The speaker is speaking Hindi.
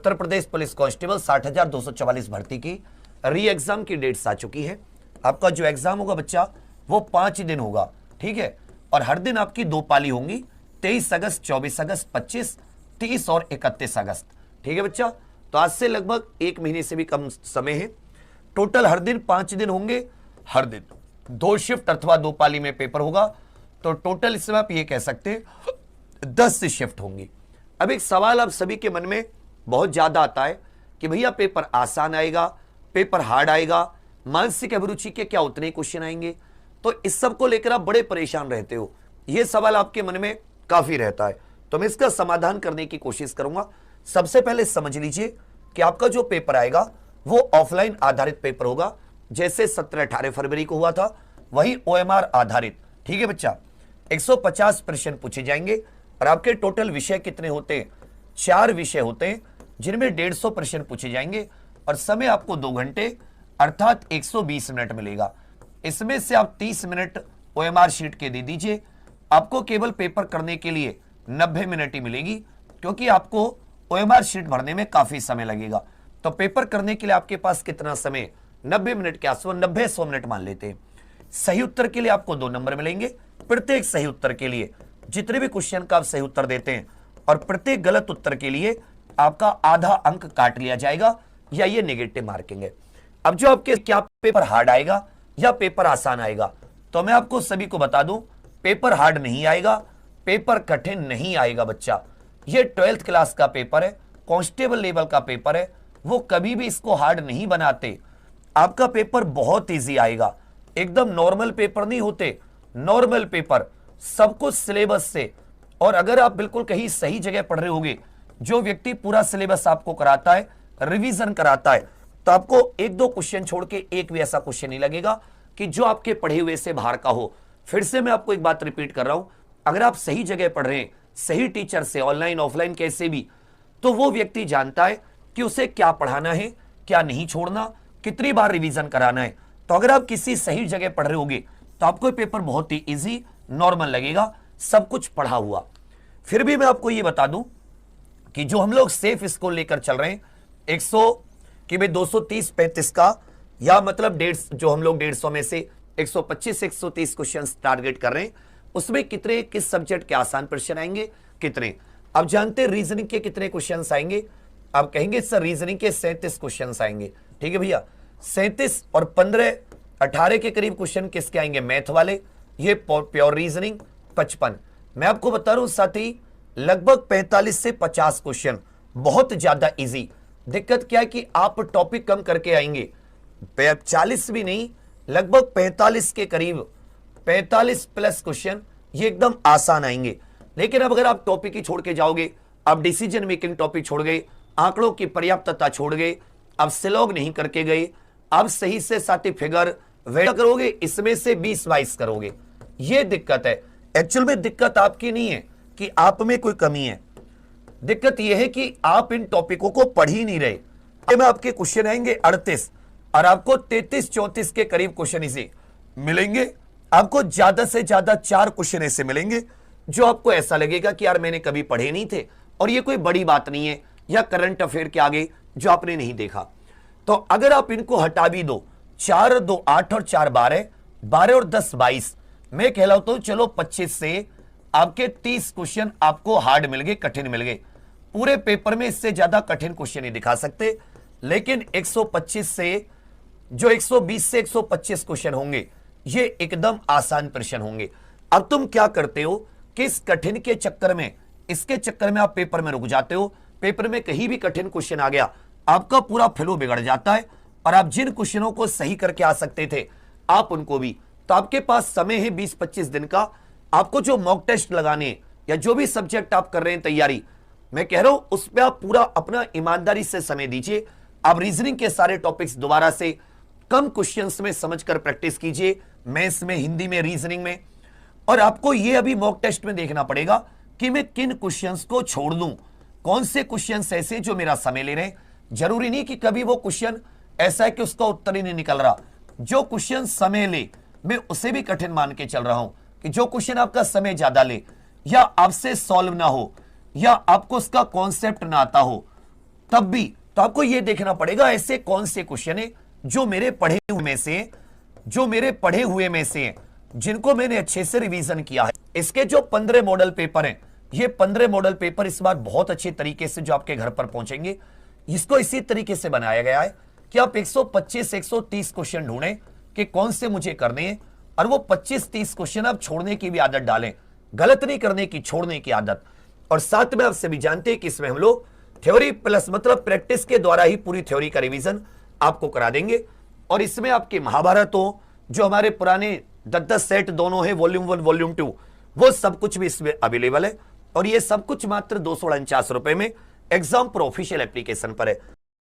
उत्तर प्रदेश पुलिस कांस्टेबल 60,244 भर्ती की री एग्जाम की डेट्स आ चुकी है। आपका जो एग्जाम होगा बच्चा वो 5 दिन होगा, ठीक है। और हर दिन आपकी 2 पाली होंगी, 23 अगस्त, 24 अगस्त, 25, 30 और 31 अगस्त, ठीक है बच्चा। तो आज से लगभग 1 महीने से भी कम समय है। टोटल हर दिन 5 दिन होंगे, हर दिन 2 शिफ्ट अथवा 2 पाली में पेपर होगा। तो टोटल इसमें आप ये कह सकते हैं 10 शिफ्ट होंगी। अब एक सवाल आप सभी के मन में बहुत ज्यादा आता है कि भैया पेपर आसान आएगा, पेपर हार्ड आएगा, मानसिक अभिरुचि के क्या उतने क्वेश्चन आएंगे? तो इस सब को लेकर आप बड़े परेशान रहते हो, यह सवाल आपके मन में काफी रहता है। तो मैं इसका समाधान करने की कोशिश करूंगा। सबसे पहले समझ लीजिए कि आपका जो पेपर आएगा वो ऑफलाइन आधारित पेपर होगा, जैसे 17-18 फरवरी को हुआ था, वही OMR आधारित, ठीक है बच्चा। 150 प्रश्न पूछे जाएंगे और आपके टोटल विषय कितने होते हैं? 4 विषय होते हैं, जिनमें 150 प्रश्न पूछे जाएंगे और समय आपको 2 घंटे अर्थात 120 मिनट मिलेगा। इसमें से आप 30 मिनट OMR शीट के दे दीजिए, आपको केवल पेपर करने के लिए 90 मिनट ही मिलेगी, क्योंकि आपको OMR शीट भरने में काफी समय लगेगा। तो पेपर करने के लिए आपके पास कितना समय? 90 मिनट के आसपास, 90-100 मिनट मान लेते हैं। सही उत्तर के लिए आपको 2 नंबर मिलेंगे। प्रत्येक सही उत्तर के लिए, जितने भी क्वेश्चन का आप सही उत्तर देते हैं, और प्रत्येक गलत उत्तर के लिए आपका आधा अंक काट लिया जाएगा, या ये नेगेटिव मार्किंग है। अब जो आपके क्या पेपर हार्ड आएगा या पेपर आसान आएगा? तो मैं आपको सभी को बता दूं, पेपर हार्ड नहीं आएगा, पेपर कठिन नहीं आएगा बच्चा। ये 12th क्लास का पेपर है, कांस्टेबल लेवल का पेपर है, वो कभी भी इसको हार्ड नहीं बनाते। आपका पेपर बहुत इजी आएगा, एकदम नॉर्मल पेपर नहीं होते। नॉर्मल पेपर सब कुछ सिलेबस से, और अगर आप बिल्कुल कहीं सही जगह पढ़ रहे होगे, जो व्यक्ति पूरा सिलेबस आपको कराता है, रिवीजन कराता है, तो आपको 1-2 क्वेश्चन छोड़ के एक भी ऐसा क्वेश्चन नहीं लगेगा कि जो आपके पढ़े हुए से बाहर का हो। फिर से मैं आपको एक बात रिपीट कर रहा हूं, अगर आप सही जगह पढ़ रहे हैं, सही टीचर से, ऑनलाइन ऑफलाइन कैसे भी, तो वो व्यक्ति जानता है कि उसे क्या पढ़ाना है, क्या नहीं छोड़ना, कितनी बार रिवीजन कराना है। तो अगर आप किसी सही जगह पढ़ रहे होगे तो आपको पेपर बहुत ही इजी नॉर्मल लगेगा, सब कुछ पढ़ा हुआ। फिर भी मैं आपको ये बता दूं कि जो हम लोग सेफ स्कोर लेकर चल रहे हैं 230-35 का, या मतलब 150, जो हम लोग 150 में से 125-130 क्वेश्चन टारगेट कर रहे हैं, उसमें कितने किस सब्जेक्ट के आसान प्रश्न आएंगे, कितने? आप जानते हैं रीजनिंग के कितने क्वेश्चन आएंगे? आप कहेंगे सर रीजनिंग के 37 क्वेश्चन आएंगे, ठीक है भैया। 37 और 15, 18 के करीब क्वेश्चन किसके आएंगे? मैथ वाले, ये प्योर रीजनिंग 55। मैं आपको बता रहा हूं साथी, लगभग 45 से 50 क्वेश्चन बहुत ज्यादा इजी। दिक्कत क्या है कि आप टॉपिक कम करके आएंगे, 40 भी नहीं, लगभग 45 के करीब, 45 प्लस क्वेश्चन ये एकदम आसान आएंगे। लेकिन अब अगर आप टॉपिक ही छोड़ के जाओगे, आप डिसीजन मेकिंग टॉपिक छोड़ गए, आंकड़ों की पर्याप्तता छोड़ गए, आप सिलॉग नहीं करके गए, आप सही से साथी फिगर वेट करोगे, इसमें से 20-22 करोगे, ये दिक्कत है। एक्चुअल में दिक्कत आपकी नहीं है कि आप में कोई कमी है, दिक्कत यह है कि आप इन टॉपिकों को पढ़ ही नहीं रहे। में आपके क्वेश्चन आएंगे 38 और आपको 33-34 के करीब क्वेश्चन इसे मिलेंगे। आपको ज्यादा से ज्यादा 4 क्वेश्चन ऐसे मिलेंगे जो आपको ऐसा लगेगा कि यार मैंने कभी पढ़े नहीं थे, और ये कोई बड़ी बात नहीं है, या करंट अफेयर के आगे जो आपने नहीं देखा। तो अगर आप इनको हटा भी दो, 4 2 8 और 4 12, 12 और 10 22, मैं कहलाता हूं चलो 25 से आपके 30 क्वेश्चन आपको हार्ड मिल गए, कठिन मिल गए। पूरे पेपर में इससे ज्यादा कठिन क्वेश्चन नहीं दिखा सकते, लेकिन 125 से जो 120 से 125 क्वेश्चन होंगे ये एकदम आसान प्रश्न होंगे। अब तुम क्या करते हो कि इस कठिन के चक्कर में, इसके चक्कर में आप पेपर में रुक जाते हो। पेपर में कहीं भी कठिन क्वेश्चन आ गया, आपका पूरा फ्लो बिगड़ जाता है, और आप जिन क्वेश्चनों को सही करके आ सकते थे आप उनको भी, तो आपके पास समय है 20-25 दिन का। आपको जो मॉक टेस्ट लगाने या जो भी सब्जेक्ट आप कर रहे हैं तैयारी, मैं कह रहा हूं उस पर आप पूरा अपना ईमानदारी से समय दीजिए। आप रीजनिंग के सारे टॉपिक्स दोबारा से कम क्वेश्चंस में समझकर प्रैक्टिस कीजिए, मैथ्स में, हिंदी में, रीजनिंग में। और आपको यह अभी मॉक टेस्ट में देखना पड़ेगा कि मैं किन क्वेश्चंस को छोड़ दूं, कौन से क्वेश्चंस ऐसे जो मेरा समय ले रहे हैं। जरूरी नहीं कि कभी वो क्वेश्चन ऐसा है कि उसका उत्तर ही नहीं निकल रहा। जो क्वेश्चन समय ले, मैं उसे भी कठिन मान के चल रहा हूं कि जो क्वेश्चन आपका समय ज्यादा ले, या आपसे सॉल्व ना हो, या आपको उसका कॉन्सेप्ट ना आता हो, तब भी तो आपको यह देखना पड़ेगा ऐसे कौन से क्वेश्चन है जो मेरे पढ़े हुए में से जिनको मैंने अच्छे से रिवीजन किया है। इसके जो 15 मॉडल पेपर हैं, ये 15 मॉडल पेपर इस बार बहुत अच्छे तरीके से जो आपके घर पर पहुंचेंगे। इसको इसी तरीके से बनाया गया है कि आप 125 130 क्वेश्चन ढूंढें कि कौन से मुझे करने हैं, और वो 25-30 क्वेश्चन आप छोड़ने की भी आदत डालें, गलत नहीं करने की, छोड़ने की आदत। और साथ में आप सभी जानते हैं कि इसमें हम लोग थ्योरी प्लस मतलब प्रैक्टिस के द्वारा ही पूरी थ्योरी का रिवीजन आपको करा देंगे। और इसमें आपके महाभारत हो, जो हमारे पुराने 10-10 सेट दोनों है, वॉल्यूम 1 वॉल्यूम 2, वो सब कुछ भी इसमें अवेलेबल है। और ये सब कुछ मात्र 249 रुपए में एग्जाम प्रो ऑफिशियल एप्लीकेशन पर है।